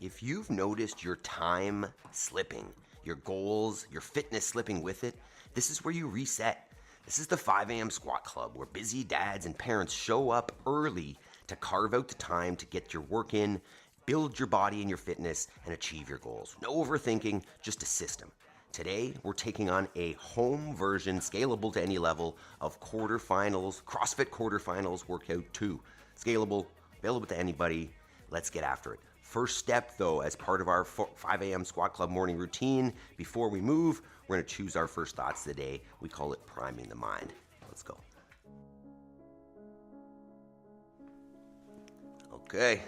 If you've noticed your time slipping, your goals, your fitness slipping with it, this is where you reset. This is the 5 a.m. squat club where busy dads and parents show up early to carve out the time to get your work in, build your body and your fitness, and achieve your goals. No overthinking, just a system. Today, we're taking on a home version, scalable to any level, of quarterfinals, CrossFit Quarterfinals Workout 2. Scalable, available to anybody. Let's get after it. First step, though, as part of our 5 a.m. squat club morning routine, before we move, we're going to choose our first thoughts of the day. We call it priming the mind. Let's go. Okay,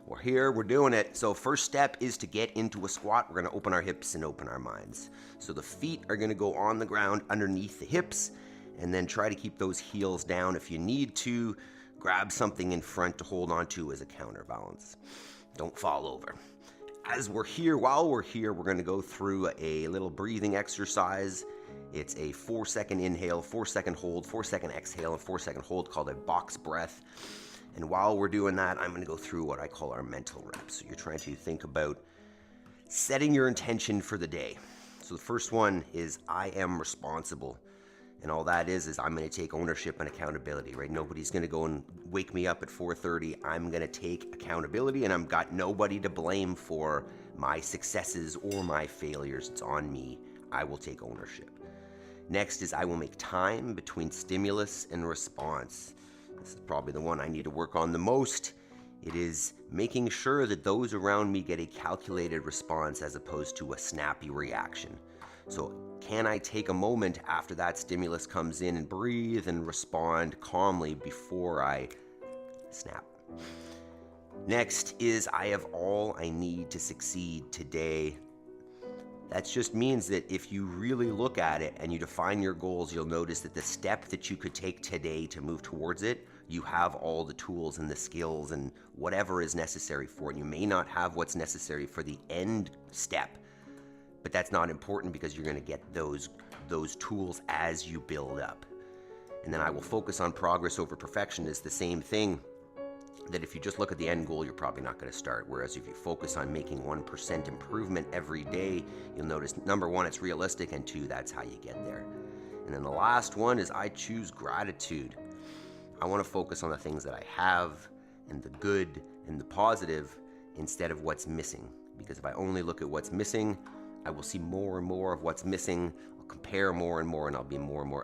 we're here, we're doing it. So first step is to get into a squat. We're going to open our hips and open our minds. So the feet are going to go on the ground underneath the hips, and then try to keep those heels down. If you need to, grab something in front to hold on to as a counterbalance. Don't fall over. While we're here, we're going to go through a little breathing exercise. It's a 4-second inhale, 4-second hold, 4-second exhale, and 4-second hold called a box breath. And while we're doing that, I'm going to go through what I call our mental reps. So you're trying to think about setting your intention for the day. So the first one is I am responsible. And all that is I'm going to take ownership and accountability, right? Nobody's going to go and wake me up at 4:30. I'm going to take accountability, and I've got nobody to blame for my successes or my failures. It's on me. I will take ownership. Next is I will make time between stimulus and response. This is probably the one I need to work on the most. It is making sure that those around me get a calculated response as opposed to a snappy reaction. So can I take a moment after that stimulus comes in and breathe and respond calmly before I snap? Next is I have all I need to succeed today. That just means that if you really look at it and you define your goals, you'll notice that the step that you could take today to move towards it, you have all the tools and the skills and whatever is necessary for it. You may not have what's necessary for the end step, but that's not important because you're going to get those tools as you build up. And then I will focus on progress over perfection is the same thing, that if you just look at the end goal, you're probably not going to start. Whereas if you focus on making 1% improvement every day, you'll notice, number one, it's realistic, and two, that's how you get there. And then the last one is I choose gratitude. I want to focus on the things that I have and the good and the positive instead of what's missing. Because if I only look at what's missing, I will see more and more of what's missing. I'll compare more and more, and I'll be more and more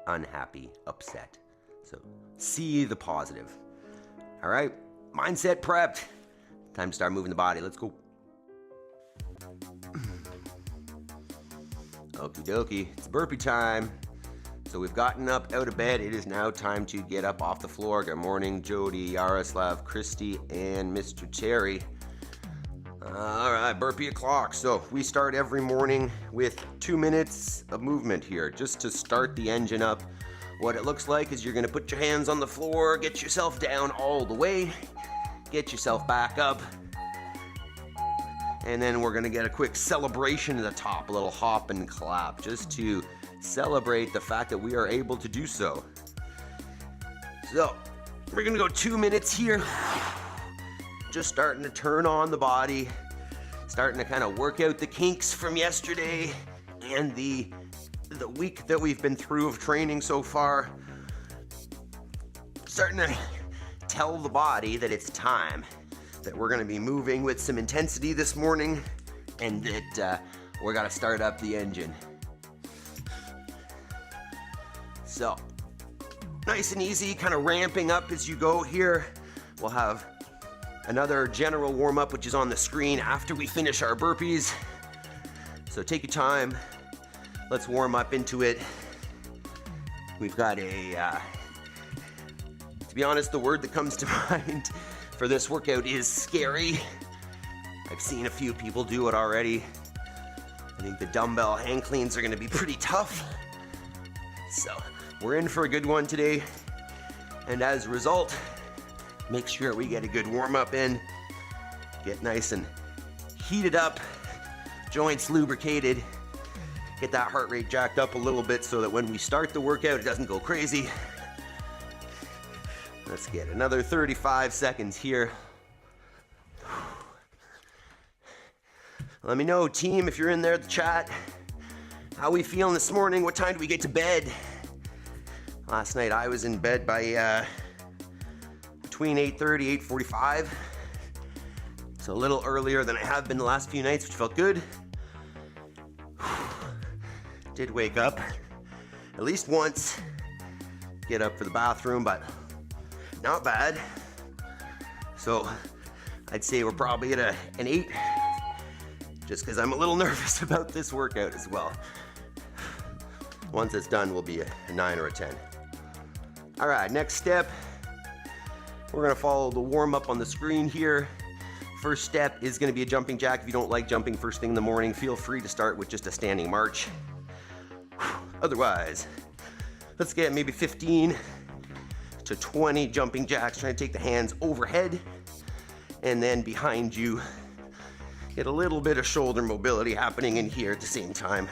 unhappy, upset. So see the positive. All right, mindset prepped. Time to start moving the body. Let's go. Okie dokie, it's burpee time. So we've gotten up out of bed. It is now time to get up off the floor. Good morning, Jody, Yaroslav, Christy, and Mr. Terry. All right, burpee o'clock. So we start every morning with 2 minutes of movement here, just to start the engine up. What it looks like is you're gonna put your hands on the floor, get yourself down all the way, get yourself back up, and then we're gonna get a quick celebration at the top, a little hop and clap, just to celebrate the fact that we are able to do so. So we're gonna go 2 minutes here. Just starting to turn on the body, starting to kind of work out the kinks from yesterday and the week that we've been through of training so far. Starting to tell the body that it's time, that we're going to be moving with some intensity this morning, and that we're going to start up the engine. So, nice and easy, kind of ramping up as you go here. We'll have another general warm-up, which is on the screen after we finish our burpees. So take your time. Let's warm up into it. We've got to be honest, the word that comes to mind for this workout is scary. I've seen a few people do it already. I think the dumbbell hang cleans are going to be pretty tough. So we're in for a good one today. And as a result, make sure we get a good warm-up in, get nice and heated up, joints lubricated, get that heart rate jacked up a little bit so that when we start the workout, it doesn't go crazy. Let's get another 35 seconds here. Let me know, team, if you're in there, the chat. How we feeling this morning? What time do we get to bed? Last night I was in bed by between 8:30, 8:45. So a little earlier than I have been the last few nights, which felt good. Did wake up at least once, get up for the bathroom, but not bad. So I'd say we're probably at an 8, just because I'm a little nervous about this workout as well. Once it's done, we'll be a 9 or a 10. All right, next step, we're gonna follow the warm up on the screen here. First step is gonna be a jumping jack. If you don't like jumping first thing in the morning, feel free to start with just a standing march. Otherwise, let's get maybe 15 to 20 jumping jacks, trying to take the hands overhead and then behind you. Get a little bit of shoulder mobility happening in here at the same time.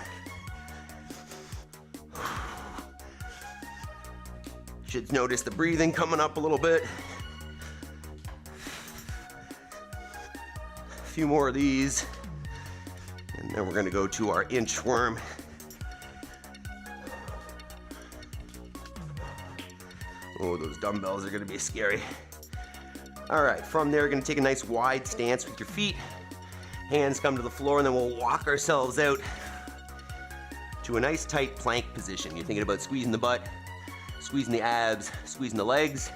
Should notice the breathing coming up a little bit. A few more of these, and then we're gonna go to our inchworm. Oh, those dumbbells are gonna be scary. All right, from there, we're gonna take a nice wide stance with your feet. Hands come to the floor, and then we'll walk ourselves out to a nice tight plank position. You're thinking about squeezing the butt, squeezing the abs, squeezing the legs,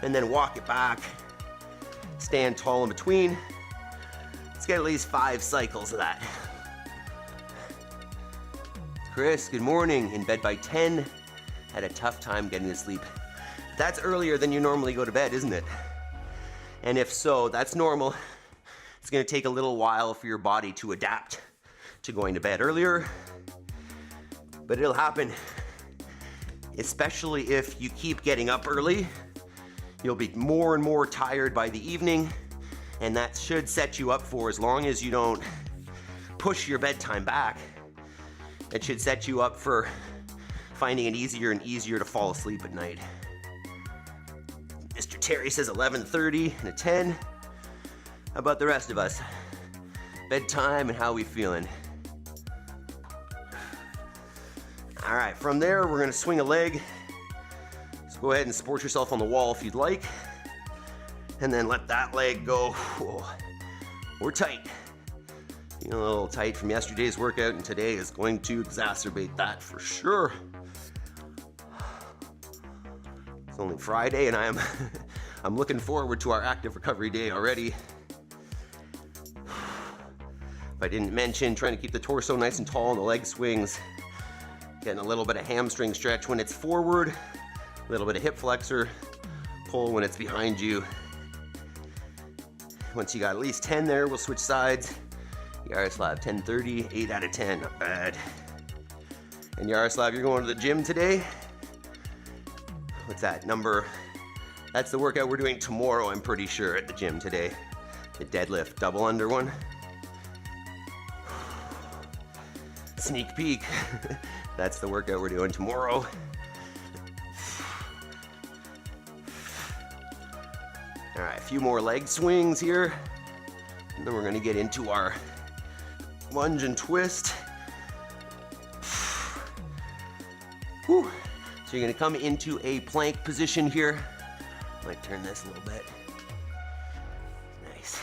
and then walk it back. Stand tall in between. Let's get at least 5 cycles of that. Chris, good morning. In bed by 10. Had a tough time getting to sleep. That's earlier than you normally go to bed, isn't it? And if so, that's normal. It's gonna take a little while for your body to adapt to going to bed earlier, but it'll happen. Especially if you keep getting up early, you'll be more and more tired by the evening, and that should set you up for, as long as you don't push your bedtime back, it should set you up for finding it easier and easier to fall asleep at night. Mr. Terry says 11:30 and a 10. How about the rest of us? Bedtime and how we feeling? All right, from there, we're gonna swing a leg. So go ahead and support yourself on the wall if you'd like. And then let that leg go. Whoa. We're tight. Feeling a little tight from yesterday's workout, and today is going to exacerbate that for sure. It's only Friday, and I'm looking forward to our active recovery day already. If I didn't mention, trying to keep the torso nice and tall in the leg swings. Getting a little bit of hamstring stretch when it's forward, a little bit of hip flexor pull when it's behind you. Once you got at least 10 there, we'll switch sides. Yaroslav, 10:30, 8 out of 10, not bad. And Yaroslav, you're going to the gym today? What's that number? That's the workout we're doing tomorrow, I'm pretty sure, at the gym today. The deadlift double under one. Sneak peek. That's the workout we're doing tomorrow. All right, a few more leg swings here. And then we're gonna get into our lunge and twist. Whew. So you're gonna come into a plank position here. Might turn this a little bit. Nice.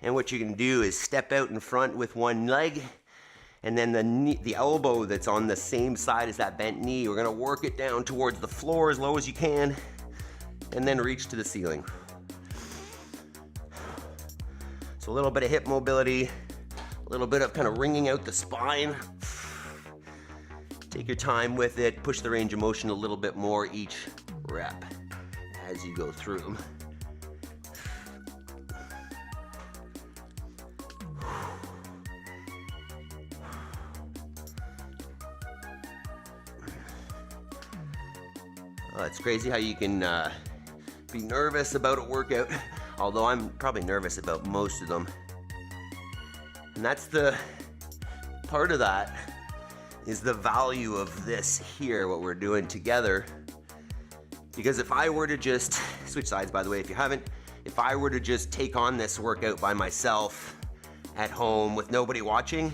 And what you're gonna do is step out in front with one leg, and then the elbow that's on the same side as that bent knee, we're gonna work it down towards the floor as low as you can, and then reach to the ceiling. So a little bit of hip mobility, a little bit of kind of wringing out the spine. Take your time with it, push the range of motion a little bit more each rep as you go through them. It's crazy how you can be nervous about a workout, although I'm probably nervous about most of them. And that's the part of that is the value of this here, what we're doing together. Because if I were to just, switch sides by the way if you haven't, if I were to just take on this workout by myself, at home with nobody watching,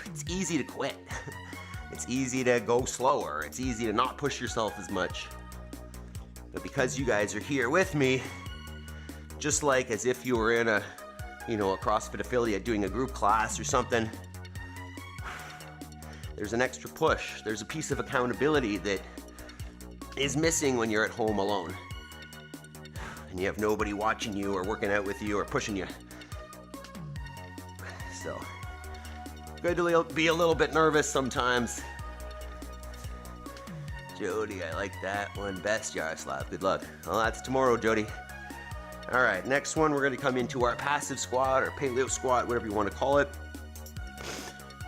it's easy to quit. It's easy to go slower. It's easy to not push yourself as much. But because you guys are here with me, just like as if you were in a CrossFit affiliate doing a group class or something, there's an extra push. There's a piece of accountability that is missing when you're at home alone. And you have nobody watching you or working out with you or pushing you. So, good to be a little bit nervous sometimes. Jody, I like that one best, Yaroslav. Good luck. Well, that's tomorrow, Jody. All right, next one, we're gonna come into our passive squat or paleo squat, whatever you wanna call it.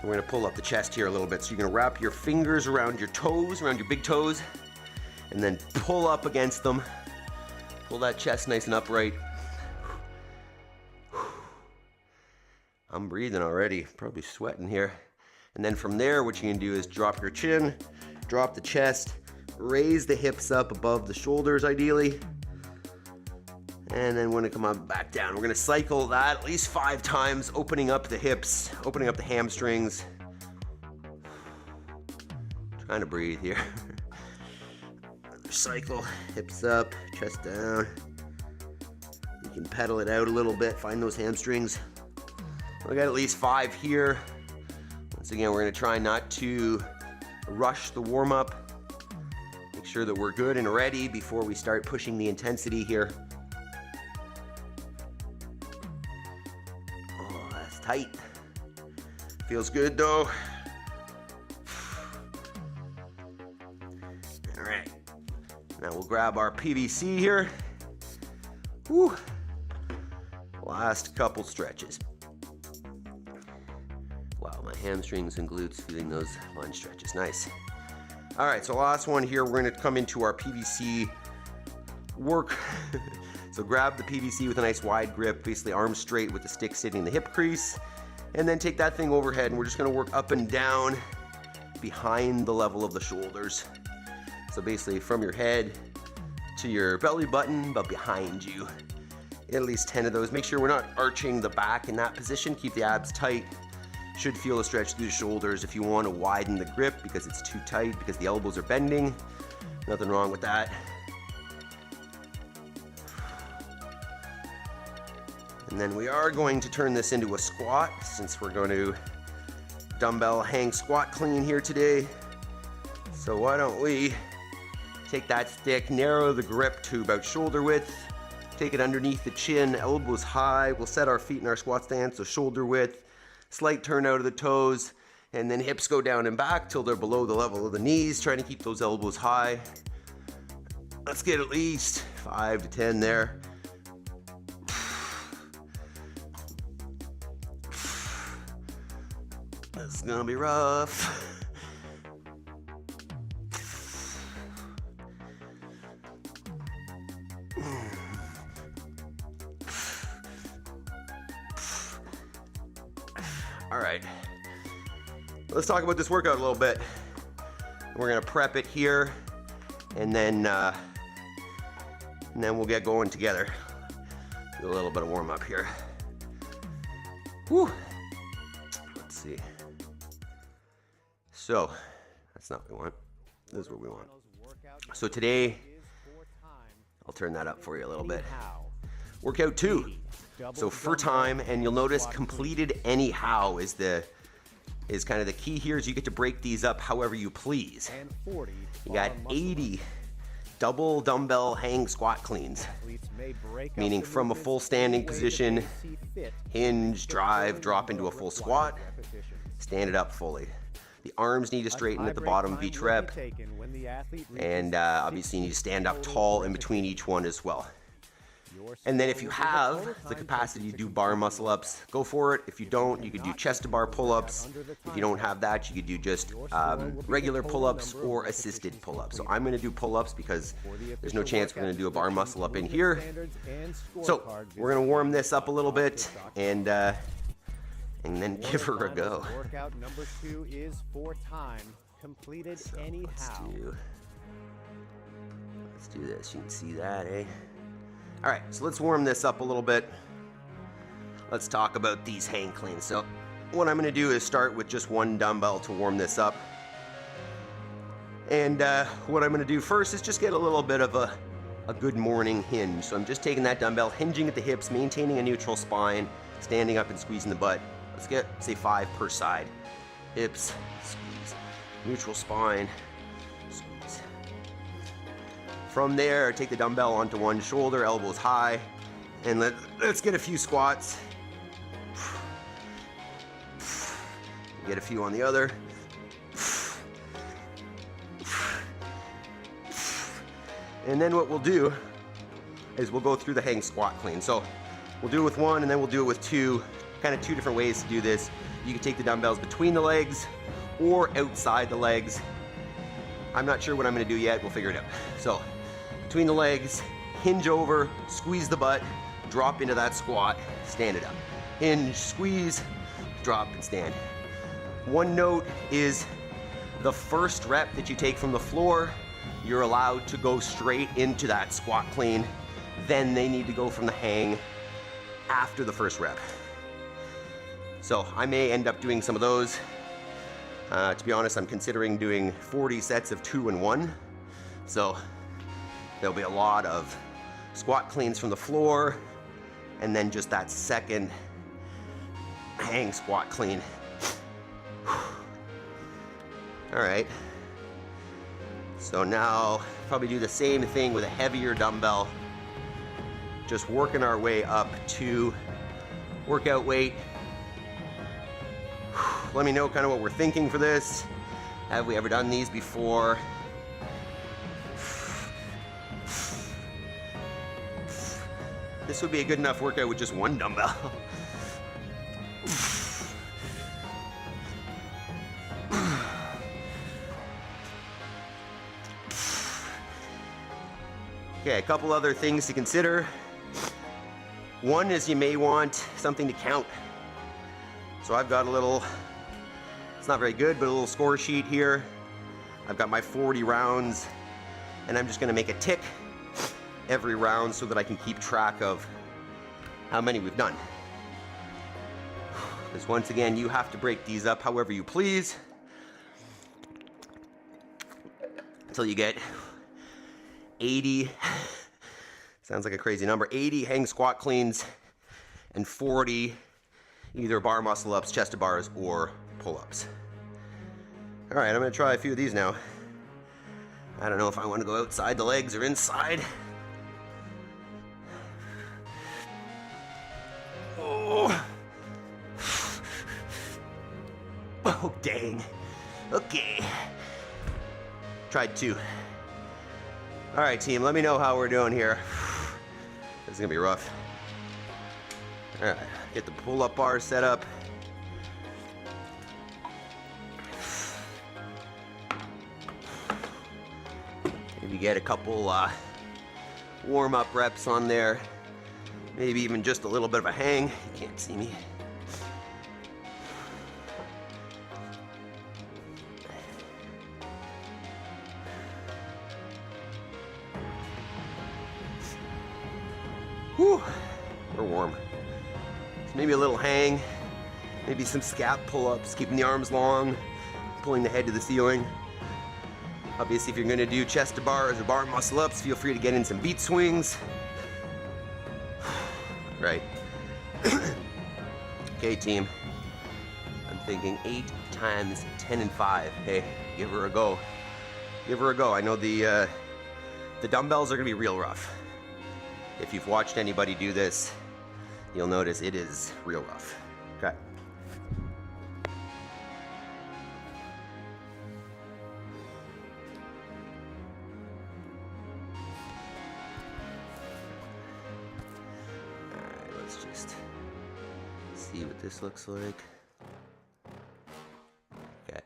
We're gonna pull up the chest here a little bit. So you're gonna wrap your fingers around your toes, around your big toes, and then pull up against them. Pull that chest nice and upright. I'm breathing already, probably sweating here. And then from there, what you can do is drop your chin, drop the chest, raise the hips up above the shoulders ideally. And then when it come up back down, we're gonna cycle that at least 5 times, opening up the hips, opening up the hamstrings. Trying to breathe here. Another cycle, hips up, chest down. You can pedal it out a little bit, find those hamstrings. We got at least 5 here. Once again, we're gonna try not to rush the warm-up. Make sure that we're good and ready before we start pushing the intensity here. Oh, that's tight. Feels good though. All right, now we'll grab our PVC here. Whew. Last couple stretches. Wow, my hamstrings and glutes feeling those lunge stretches. Nice. All right, so last one here, we're gonna come into our PVC work. So grab the PVC with a nice wide grip, basically arms straight with the stick sitting in the hip crease, and then take that thing overhead, and we're just gonna work up and down behind the level of the shoulders. So basically from your head to your belly button, but behind you. At least 10 of those. Make sure we're not arching the back in that position. Keep the abs tight. Should feel a stretch through the shoulders. If you want to widen the grip because it's too tight, because the elbows are bending, nothing wrong with that. And then we are going to turn this into a squat since we're going to dumbbell hang squat clean here today. So why don't we take that stick, narrow the grip to about shoulder width, take it underneath the chin, elbows high. We'll set our feet in our squat stance, so shoulder width, slight turn out of the toes, and then hips go down and back till they're below the level of the knees, trying to keep those elbows high. Let's get at least 5 to 10 there. This is gonna be rough. All right, let's talk about this workout a little bit. We're gonna prep it here, and then we'll get going together. Do a little bit of warm up here. Whew. Let's see. So that's not what we want. This is what we want. So today, I'll turn that up for you a little bit. Workout 2. So for time, and you'll notice completed anyhow is kind of the key here, is you get to break these up however you please. You got 80 double dumbbell hang squat cleans, meaning from a full standing position, hinge, drive, drop into a full squat, stand it up fully. The arms need to straighten at the bottom of each rep, and obviously you need to stand up tall in between each one as well. And then if you have the capacity to do bar muscle ups, go for it. If you don't, you could do chest to bar pull-ups. If you don't have that, you could do just regular pull-ups or assisted pull-ups. So I'm going to do pull-ups because there's no chance we're going to do a bar muscle up in here. So we're going to warm this up a little bit and then give her a go. Workout number 2 is for time, completed anyhow. Let's do this. You can see that, eh? All right, so let's warm this up a little bit. let's talk about these hang cleans. So what I'm gonna do is start with just one dumbbell to warm this up. And what I'm gonna do first is just get a little bit of a good morning hinge. So I'm just taking that dumbbell, hinging at the hips, maintaining a neutral spine, standing up and squeezing the butt. Let's get, say, 5 per side. Hips, squeeze, neutral spine, squeeze. From there, take the dumbbell onto one shoulder, elbows high, and let's get a few squats. Get a few on the other. And then what we'll do is we'll go through the hang squat clean. So we'll do it with one, and then we'll do it with two, kind of two different ways to do this. You can take the dumbbells between the legs or outside the legs. I'm not sure what I'm gonna do yet, we'll figure it out. So between the legs, hinge over, squeeze the butt, drop into that squat, stand it up. Hinge, squeeze, drop and stand. One note is the first rep that you take from the floor, you're allowed to go straight into that squat clean. Then they need to go from the hang after the first rep. So I may end up doing some of those. To be honest, I'm considering doing 40 sets of 2 and 1. So there'll be a lot of squat cleans from the floor, and then just that second hang squat clean. All right. So now probably do the same thing with a heavier dumbbell. Just working our way up to workout weight. Let me know kind of what we're thinking for this. Have we ever done these before? This would be a good enough workout with just one dumbbell. Okay, a couple other things to consider. One is you may want something to count. So I've got a little, it's not very good, but a little score sheet here. I've got my 40 rounds, and I'm just gonna make a tick every round so that I can keep track of how many we've done. Because once again, you have to break these up however you please until you get 80, sounds like a crazy number, 80 hang squat cleans and 40 either bar muscle ups, chest to bars, or pull-ups. All right, I'm gonna try a few of these now. I don't know if I wanna go outside the legs or inside. Oh, oh dang, okay. Tried 2. All right, team, let me know how we're doing here. This is gonna be rough. All right, get the pull-up bar set up. Maybe get a couple warm-up reps on there. Maybe even just a little bit of a hang. You can't see me. Whew, we're warm. So maybe a little hang, maybe some scap pull-ups, keeping the arms long, pulling the head to the ceiling. Obviously, if you're gonna do chest to bars or bar muscle ups, feel free to get in some beat swings. Right. Okay, team. I'm thinking 8 times 10 and 5. Hey, give her a go. Give her a go. I know the dumbbells are gonna be real rough. If you've watched anybody do this, you'll notice it is real rough. Okay. Alright, let's just see what this looks like. Okay.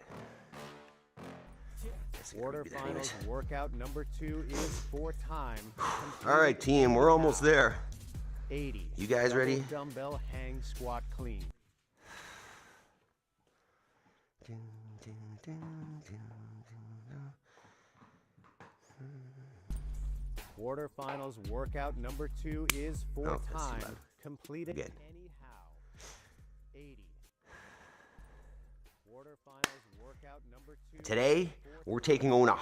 Quarterfinals workout number 2 is for time. All right, team, we're almost there. 80. You guys ready? Dumbbell hang squat clean. Quarterfinals workout number 2 is for Oh, that's too time. loud. Completed Again. anyhow. 80. Quarterfinals workout number 2. Today, we're taking on a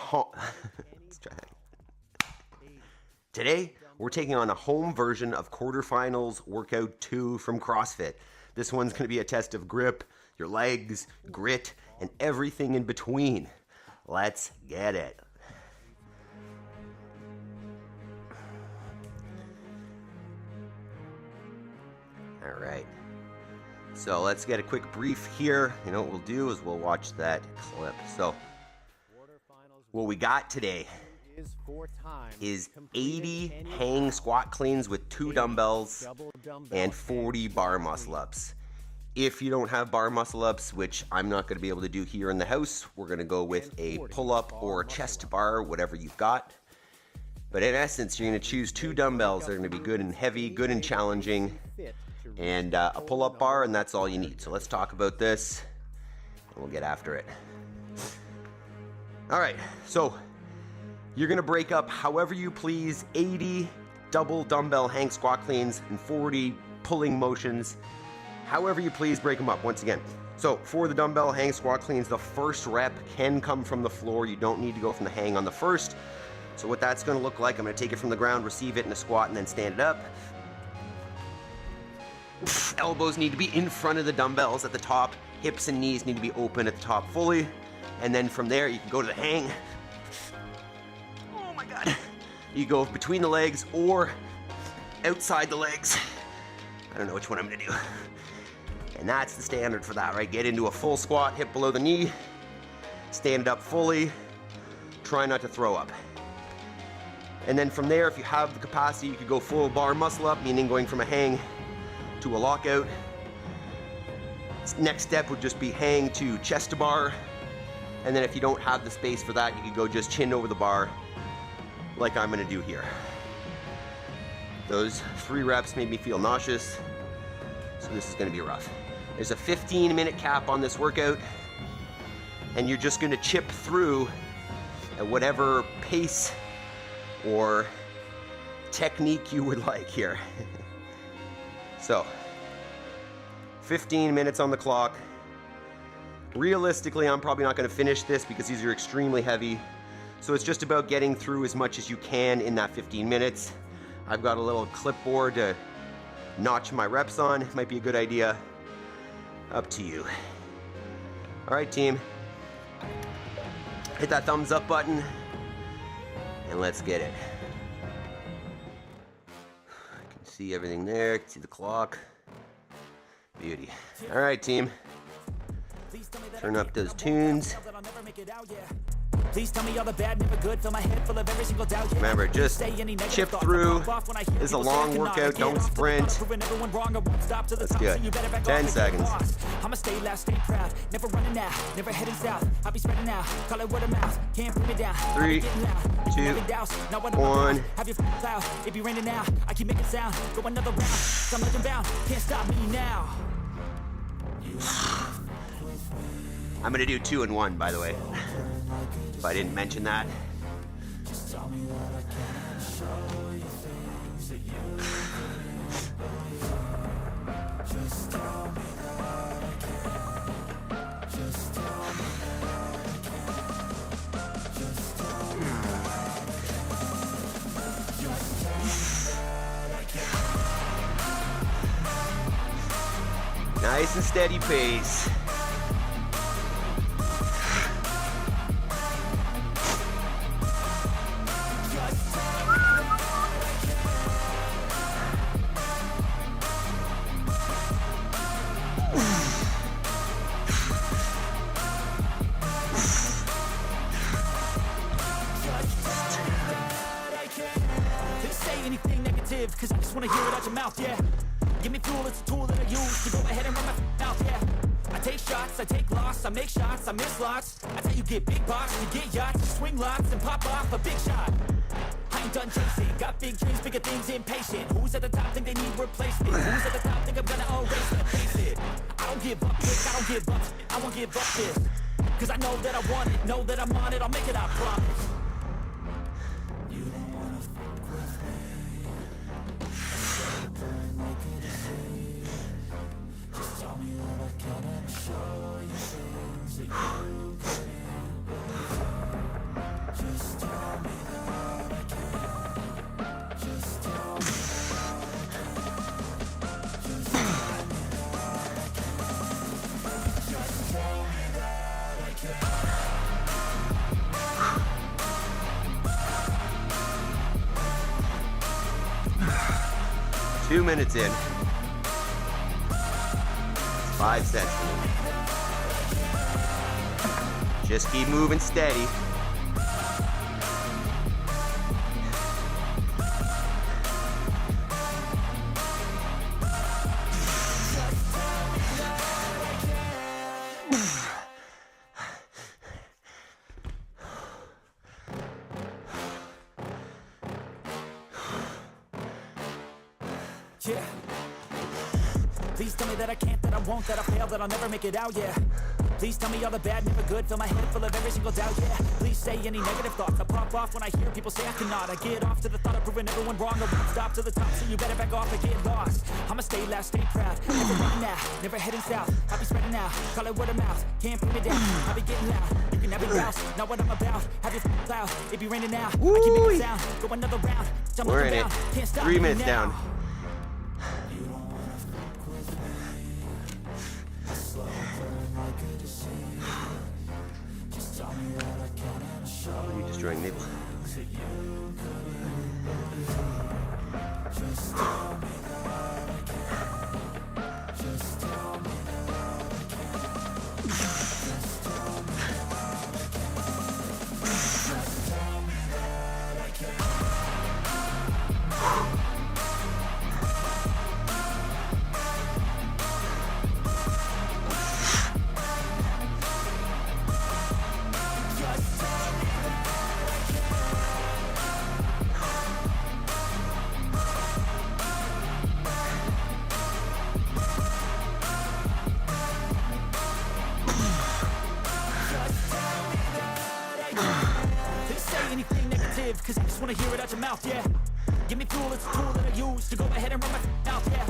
Today, we're taking on a home version of Quarterfinals Workout 2 from CrossFit. This one's going to be a test of grip, your legs, grit, and everything in between. Let's get it. All right. So let's get a quick brief here. You know what we'll do is we'll watch that clip. So what we got today is 80 hang squat cleans with 2 dumbbells and 40 bar muscle ups. If you don't have bar muscle ups, which I'm not going to be able to do here in the house, we're going to go with a pull up or a chest bar, whatever you've got. But in essence, you're going to choose 2 dumbbells that are going to be good and heavy, good and challenging, and a pull up bar, and that's all you need. So let's talk about this and we'll get after it. All right, so you're going to break up however you please, 80 double dumbbell hang squat cleans and 40 pulling motions. However you please, break them up once again. So for the dumbbell hang squat cleans, the first rep can come from the floor. You don't need to go from the hang on the first. So what that's going to look like, I'm going to take it from the ground, receive it in a squat, and then stand it up. Elbows need to be in front of the dumbbells at the top. Hips and knees need to be open at the top fully. And then from there, you can go to the hang. Oh my God. You go between the legs or outside the legs. I don't know which one I'm going to do. And that's the standard for that, right? Get into a full squat, hip below the knee, stand it up fully, try not to throw up. And then from there, if you have the capacity, you could go full bar muscle up, meaning going from a hang to a lockout. Next step would just be hang to chest to bar. And then if you don't have the space for that, you could go just chin over the bar like I'm gonna do here. Those 3 reps made me feel nauseous, so this is gonna be rough. There's a 15-minute cap on this workout, and you're just gonna chip through at whatever pace or technique you would like here. So, 15 minutes on the clock. Realistically, I'm probably not gonna finish this because these are extremely heavy. So it's just about getting through as much as you can in that 15 minutes. I've got a little clipboard to notch my reps on. Might be a good idea. Up to you. All right, team. Hit that thumbs up button and let's get it. I can see everything there. I can see the clock. Beauty. All right, team. Turn up those tunes. Please tell me all the bad, never good. Fill my head full of every single doubt. Remember, just chip through. This is a long workout. Don't sprint. Let's do it. 10 seconds. I'ma stay loud, stay proud. Never running out, never heading south. I'll be spreading out. Call it word of mouth. Can't put me down. 3, 2, 1. Have your cloud. It be raining now. I keep making sound. Go another round. I'm looking bound. Can't stop me now. I'm gonna do 2 and 1, by the way. If I didn't mention that. Nice and steady pace. Cause I just wanna hear it out your mouth, yeah. Give me fuel, it's a tool that I use to go ahead and run my mouth, yeah. I take shots, I take loss, I make shots, I miss lots. I tell you get big box, you get yachts, you swing lots and pop off a big shot. I ain't done chasing, got big dreams, bigger things, impatient. Who's at the top think they need replacement? Who's at the top think I'm gonna erase the face it? I don't give up quick, I don't give up, I won't give up this. Cause I know that I want it, know that I'm on it, I'll make it, I promise. Tell me 2 minutes in. 5 sets for me. Just keep moving steady. Yeah. Please tell me that I can't, that I won't, that I fail, that I'll never make it out, yeah. Please tell me all the bad, never good, fill my head full of every single doubt, yeah. Please say any negative thoughts, I pop off when I hear people say I cannot. I get off to the thought of proving everyone wrong, I won't stop to the top, so you better back off and get lost. I'ma stay loud, stay proud, never running now, never heading south. I'll be spreading out, call it word of mouth, can't put me down, I'll be getting loud. You can have it douse, not what I'm about, have your cloud, it be raining now. I keep making sound, go another round, We're in it. can't stop 3 minutes now. down. Are you destroying nibble? Anything negative, cause I just wanna hear it out your mouth, yeah. Give me fuel, it's a tool that I use to go ahead and run my mouth, yeah.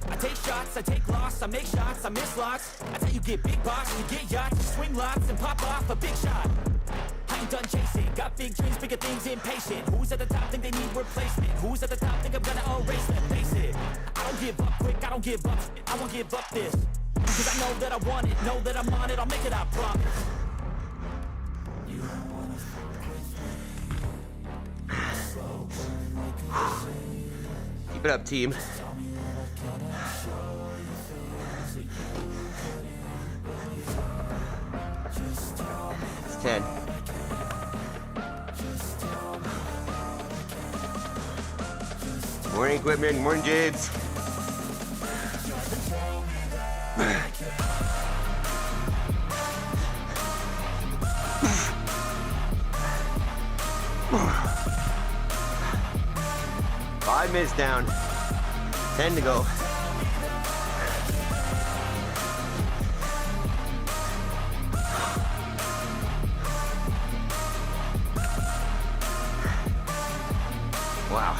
I take shots, I take loss, I make shots, I miss lots. That's how you get big box, you get yachts, you swing lots and pop off a big shot. I ain't done chasing, got big dreams, bigger things, impatient. Who's at the top think they need replacement? Who's at the top think I'm gonna erase them? Face it, I don't give up quick, I don't give up, I won't give up this. Cause I know that I want it, know that I'm on it, I'll make it, I promise. Keep it up, team. It's 10. Morning, equipment. Morning, James. Five minutes down. 10 to go. Wow.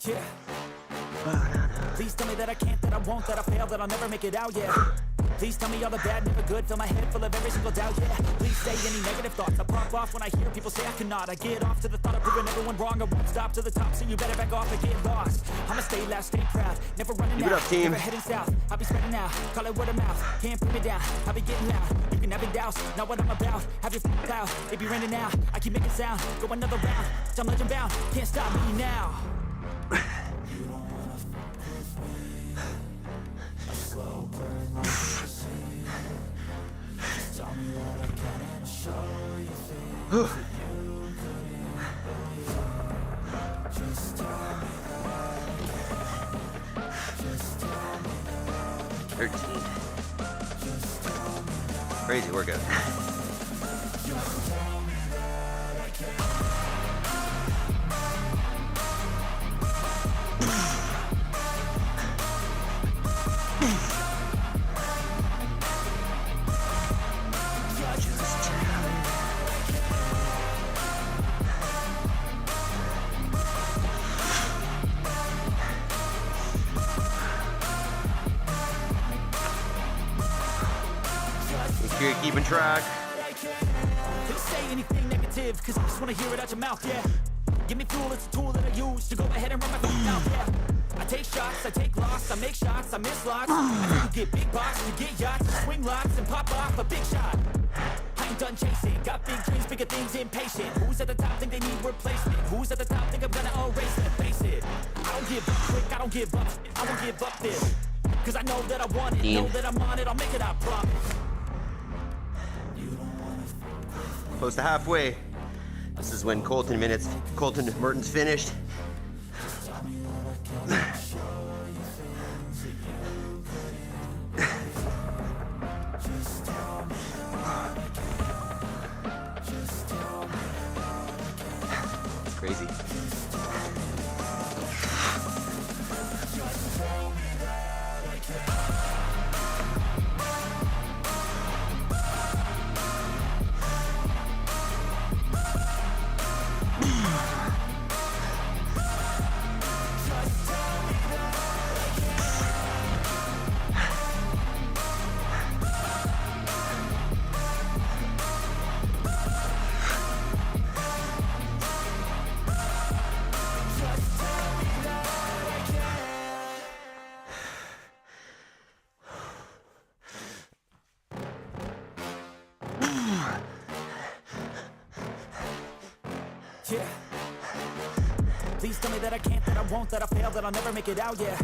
Yeah. Please tell me that I can't, that I won't, that I fail, that I'll never make it out, yeah. Please tell me all the bad, never good, fill my head full of every single doubt, yeah. Please say any negative thoughts, I pop off when I hear people say I cannot. I get off to the thought of proving everyone wrong, I won't stop to the top, so you better back off and get lost. I'ma stay loud, stay proud, never running Keep it out, up, team. never heading south. I'll be spreading out, call it word of mouth, can't put me down, I'll be getting loud. You can have it douse, not what I'm about, have your cloud, it be raining now. I keep making sound, go another round, I'm legend bound, can't stop me now. Whew. 13. Crazy workout. You're keeping track. Please say anything negative, cause I just wanna hear it out your mouth, yeah. Give me fuel, it's a tool that I use to go ahead and run my mouth, yeah. I take shots, I take loss, I make shots, I miss lots. You get big box, you get yachts, swing locks and pop off a big shot. I ain't done chasing, got big dreams, bigger things, impatient. Who's at the top think they need replacement? Who's at the top think I'm gonna erase it? Face it, I don't give up quick, I don't give up, I won't give up this. Cause I know that I want it, know that I'm on it, I'll make it, I promise. Close to halfway. This is when Colton Merton's finished. It's crazy. Yeah. Please tell me that I can't, that I won't, that I fail, that I'll never make it out, yeah.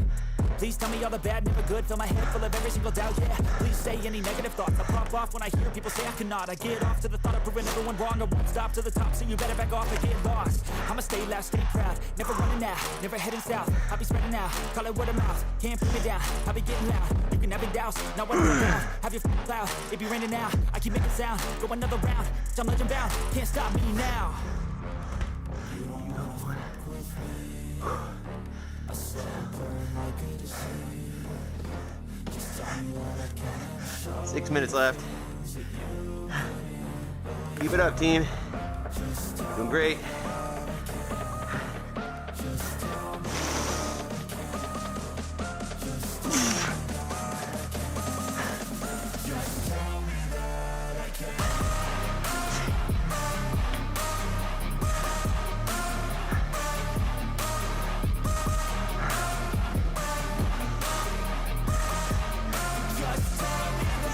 Please tell me all the bad, never good, fill my head full of every single doubt, yeah. Please say any negative thoughts, I pop off when I hear people say I cannot. I get off to the thought of proving everyone wrong, I won't stop to the top, so you better back off and get lost. I'ma stay loud, stay proud, never running out, never heading south. I'll be spreading out, call it word of mouth, can't put me down, I'll be getting loud. You can have it douse, not what I'm about, have your cloud, it be raining now, I keep making sound, go another round, I'm legend bound, can't stop me now. 6 minutes left. Keep it up, team. Doing great.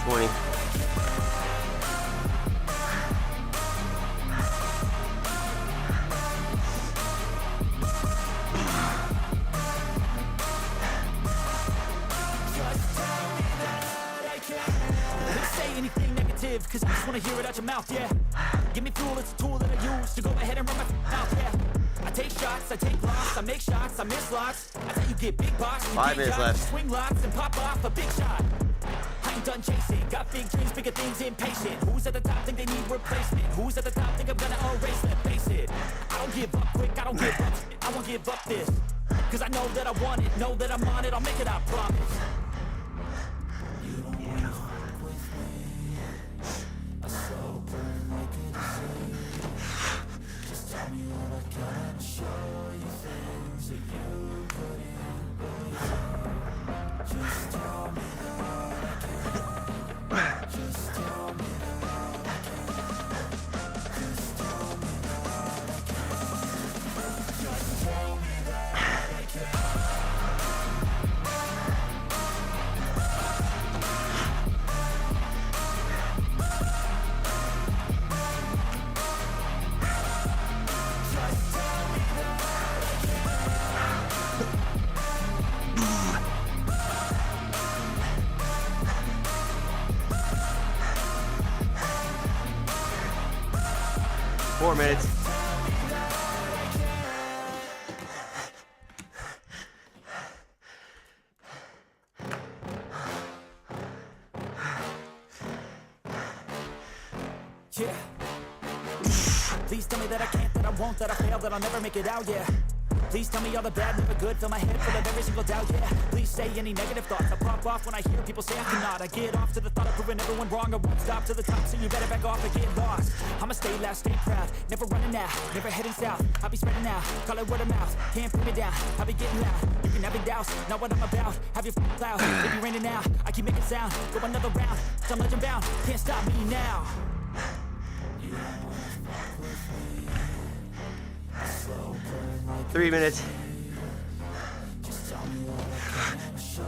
Morning. Say anything negative, cause I just wanna hear it out your mouth, yeah. Give me fuel, it's a tool that I use to go ahead and run my mouth, yeah. I take shots, I take loss, I make shots, I miss lots. That's how you get big box, 5 minutes left. Swing lots and pop off a big shot. I ain't done chasing, got big dreams, bigger things, impatient. Who's at the top think they need replacement? Who's at the top think I'm gonna erase it? Face it, I don't give up quick, I don't give up, I won't give up this. Cause I know that I want it, know that I'm on it, I'll make it, I promise. Four minutes. Yeah. Please tell me that I can't, that I won't, that I fail, that I'll never make it out, yeah. Please tell me all the bad, never good, fill my head full of every single doubt, yeah. Please say any negative thoughts, I pop off when I hear people say I cannot. I get off to the thought of proving everyone wrong, I won't stop to the top, so you better back off and get lost. I'ma stay loud, stay proud, never running out, never heading south. I'll be spreading out, call it word of mouth, can't put me down, I'll be getting loud. You can have it douse, not what I'm about, have your cloud, it be raining now, I keep making sound, go another round, I'm legend bound, can't stop me now. 3 minutes. Two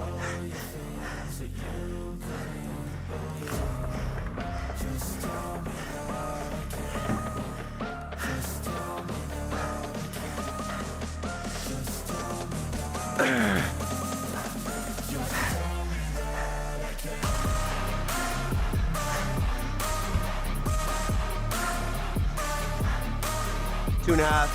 and a half.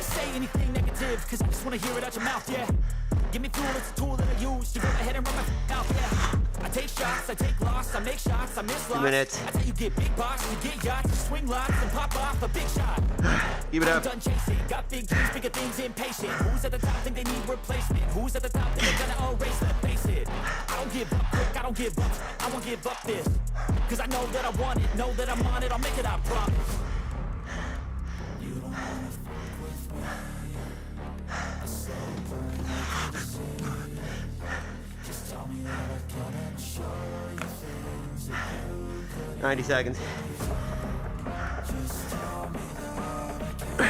Say anything negative, cause I just wanna hear it out your mouth, yeah. Give me fuel, it's a tool that I use to go ahead and run my mouth, yeah. I take shots, I take loss, I make shots, I miss lots. 2 minutes. That's how you get big box, you get yachts, you swing lots and pop off a big shot. Keep it I'm up. done chasing, got big dreams, bigger things, impatient. Who's at the top think they need replacement? Who's at the top think they're gonna erase it? Face it, I don't give up quick, I don't give up, I won't give up this. Cause I know that I want it, know that I'm on it, I'll make it, I promise. You don't wanna fuck with me. I slow burn like a city. Just tell me that I can and show you things that you could. 90 seconds. Just tell me that I can.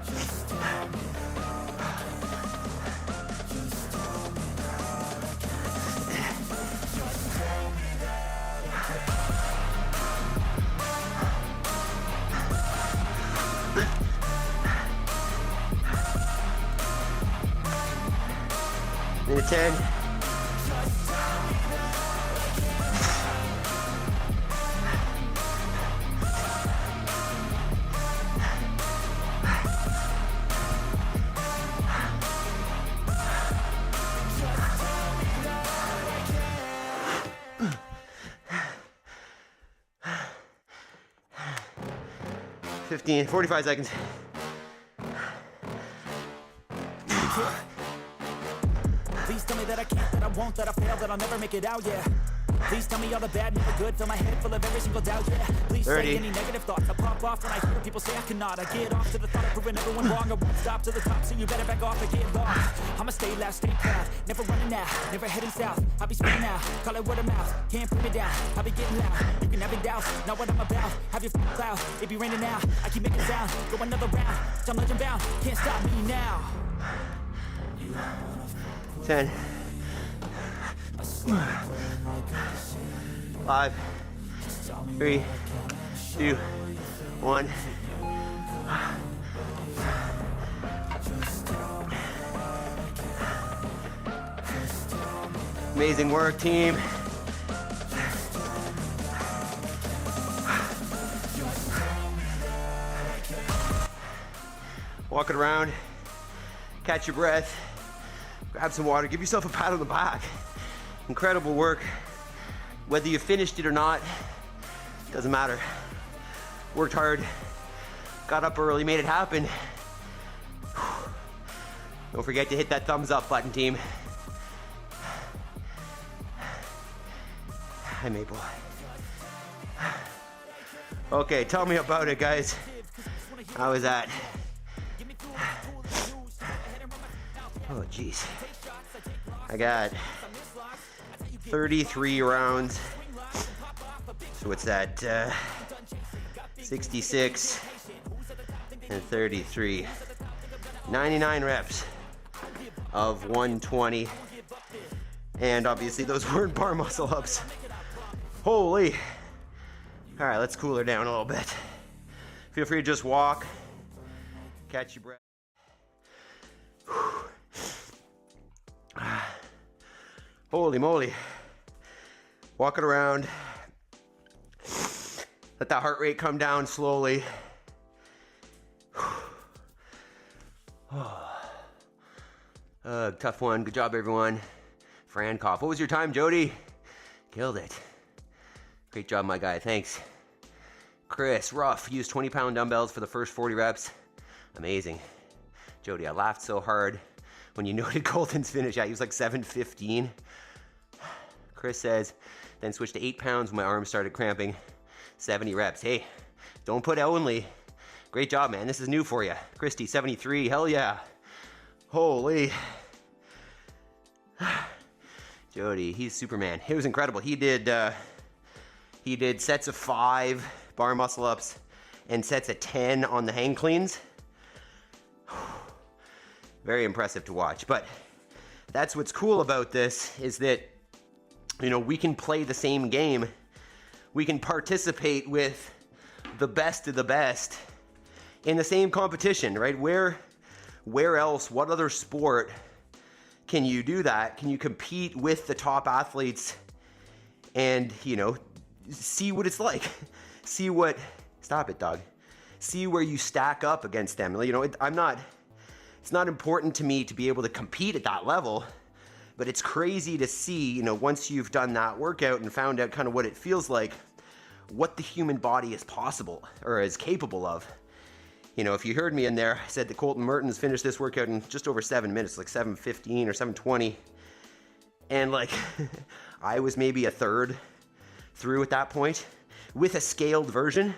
Just tell me that I can. Just tell me that I can. Just tell me that I can. Minute 10. Just tell me that Just tell me that I can. 15, 45 seconds. Please tell me that I can't, that I won't, that I fail, that I'll never make it out, yeah. Please tell me all the bad, never good, fill my head full of every single doubt, yeah. Please 30. say any negative thoughts, I pop off when I hear people say I cannot. I get off to the thought of proving everyone wrong, I won't stop to the top, so you better back off and get lost. I'ma stay loud, stay proud, never running out, never heading south. I'll be spinning out, call it word of mouth, can't put me down, I'll be getting loud. You can have it doubts, not what I'm about, have your cloud, it be raining now, I keep making sound, go another round, I'm legend bound, can't stop me now. 10. 5, 3, 2, 1. Amazing work, team. Walk it around, catch your breath, grab some water, give yourself a pat on the back. Incredible work. Whether you finished it or not, doesn't matter. Worked hard, got up early, made it happen. Don't forget to hit that thumbs up button, team. Hi, Maple. Okay, tell me about it, guys. How was that? Oh, jeez. I got 33 rounds. So what's that? 66 and 33. 99 reps of 120. And obviously those weren't bar muscle ups. Holy. All right, let's cool her down a little bit. Feel free to just walk, catch your breath. Holy moly. Walk it around. Let that heart rate come down slowly. Tough one. Good job, everyone. Fran cough. What was your time, Jody? Killed it. Great job, my guy. Thanks. Chris, rough. Used 20-pound dumbbells for the first 40 reps. Amazing. Jody, I laughed so hard when you noted Colton's finish. Yeah, he was like 7:15. Chris says, then switched to 8 pounds when my arms started cramping. 70 reps. Hey, don't put only. Great job, man. This is new for you. Christy, 73. Hell yeah. Holy. Jody, he's Superman. It was incredible. He did sets of 5 bar muscle ups and sets of 10 on the hang cleans. Very impressive to watch. But that's what's cool about this, is that, you know, we can play the same game. We can participate with the best of the best in the same competition, right? Where else, what other sport can you do that? Can you compete with the top athletes and, you know, see what it's like? See what, stop it, dog. See where you stack up against them. You know, it's not important to me to be able to compete at that level, but it's crazy to see, you know, once you've done that workout and found out kind of what it feels like, what the human body is possible or is capable of. You know, if you heard me in there, I said that Colton Mertens finished this workout in just over 7 minutes, like 7:15 or 7:20. And like, I was maybe a third through at that point with a scaled version.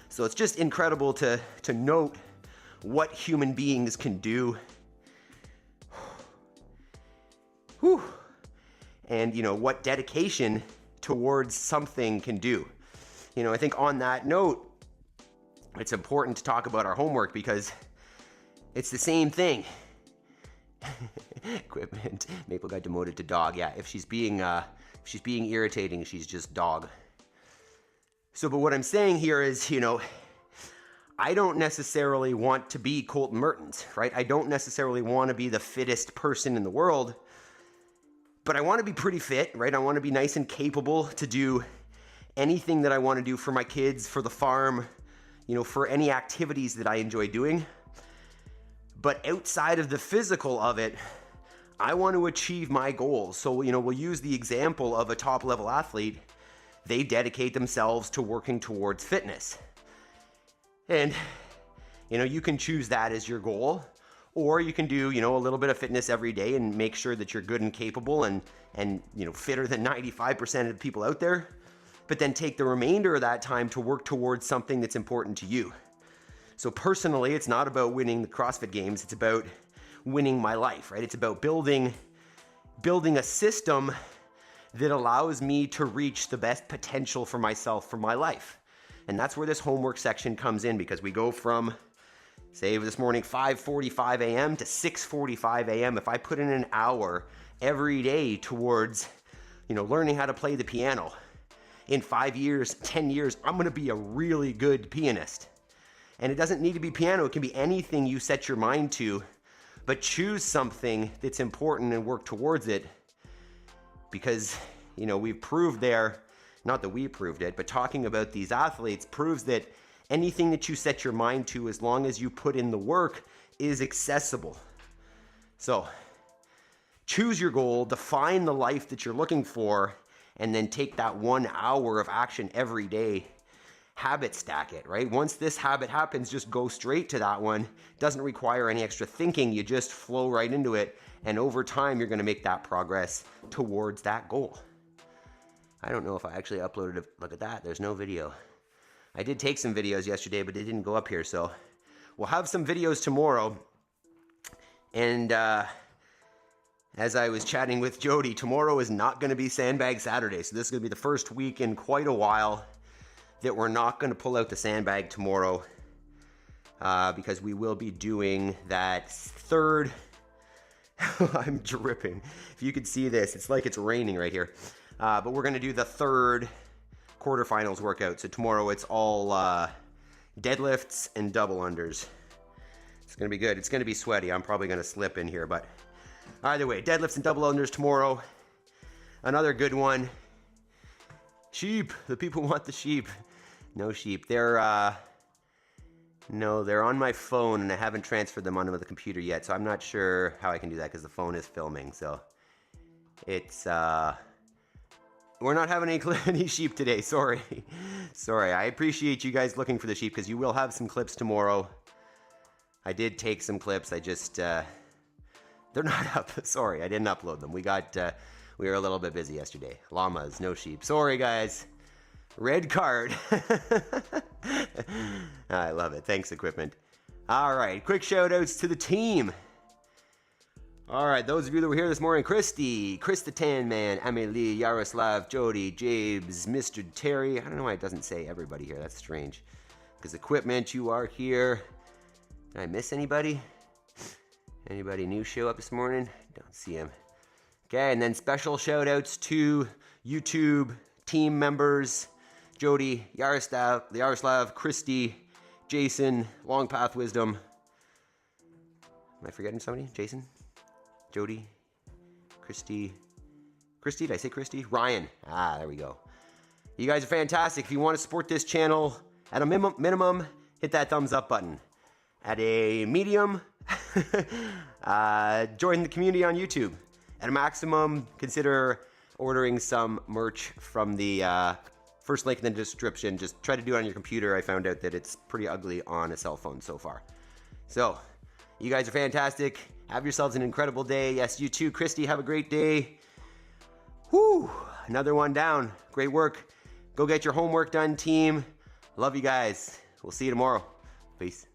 So it's just incredible to note what human beings can do. Whew. And, you know, what dedication towards something can do. You know, I think on that note, it's important to talk about our homework because it's the same thing. Equipment. Maple got demoted to dog. Yeah, if she's being irritating, she's just dog. So, but what I'm saying here is, you know, I don't necessarily want to be Colton Mertens, right? I don't necessarily want to be the fittest person in the world, but I want to be pretty fit, right? I want to be nice and capable to do anything that I want to do for my kids, for the farm, you know, for any activities that I enjoy doing. But outside of the physical of it, I want to achieve my goals. So, you know, we'll use the example of a top level athlete. They dedicate themselves to working towards fitness. And, you know, you can choose that as your goal, or you can do, you know, a little bit of fitness every day and make sure that you're good and capable and you know, fitter than 95% of the people out there. But then take the remainder of that time to work towards something that's important to you. So personally, it's not about winning the CrossFit Games, it's about winning my life, right? It's about building a system that allows me to reach the best potential for myself for my life. And that's where this homework section comes in, because we go from, say this morning, 5:45 a.m. to 6:45 a.m. If I put in an hour every day towards, you know, learning how to play the piano, in 5 years, 10 years, I'm gonna be a really good pianist. And it doesn't need to be piano, it can be anything you set your mind to, but choose something that's important and work towards it. Because, you know, we've proved there, not that we proved it, but talking about these athletes proves that anything that you set your mind to, as long as you put in the work, is accessible. So, choose your goal, define the life that you're looking for, and then take that 1 hour of action every day. Habit stack it, right? Once this habit happens, just go straight to that one. Doesn't require any extra thinking. You just flow right into it. And over time, you're going to make that progress towards that goal. I don't know if I actually uploaded it. Look at that. There's no video. I did take some videos yesterday, but they didn't go up here. So we'll have some videos tomorrow. And as I was chatting with Jody, tomorrow is not going to be Sandbag Saturday. So this is going to be the first week in quite a while that we're not going to pull out the sandbag tomorrow, because we will be doing that third. I'm dripping. If you could see this, it's like it's raining right here. But we're going to do the third quarterfinals workout. So tomorrow it's all deadlifts and double unders. It's going to be good. It's going to be sweaty. I'm probably going to slip in here, but either way, deadlifts and double unders tomorrow. Another good one. Sheep. The people want the sheep. No sheep. They're on my phone, and I haven't transferred them onto the computer yet, so I'm not sure how I can do that because the phone is filming. So it's we're not having any sheep today. Sorry. I appreciate you guys looking for the sheep, because you will have some clips tomorrow. I did take some clips. I just they're not up. Sorry, I didn't upload them. We were a little bit busy yesterday. Llamas, no sheep. Sorry, guys. Red card. I love it. Thanks, equipment. All right, quick shout outs to the team. All right, those of you that were here this morning: Christy, Chris the Tan Man, Amelie, Yaroslav, Jody, James, Mr. Terry. I don't know why it doesn't say everybody here. That's strange. Because equipment, you are here. Did I miss anybody? Anybody new show up this morning? Don't see him. Okay, and then special shout outs to YouTube team members: Jody, Yaroslav, Christy, Jason, Long Path Wisdom. Am I forgetting somebody? Jason? Jody? Christy? Did I say Christy? Ryan. There we go. You guys are fantastic. If you want to support this channel, at a minimum, hit that thumbs up button. At a medium, join the community on YouTube. At a maximum, consider ordering some merch from the first link in the description. Just try to do it on your computer. I found out that it's pretty ugly on a cell phone so far. So, you guys are fantastic. Have yourselves an incredible day. Yes, you too. Christy, have a great day. Whew, another one down. Great work. Go get your homework done, team. Love you guys. We'll see you tomorrow. Peace.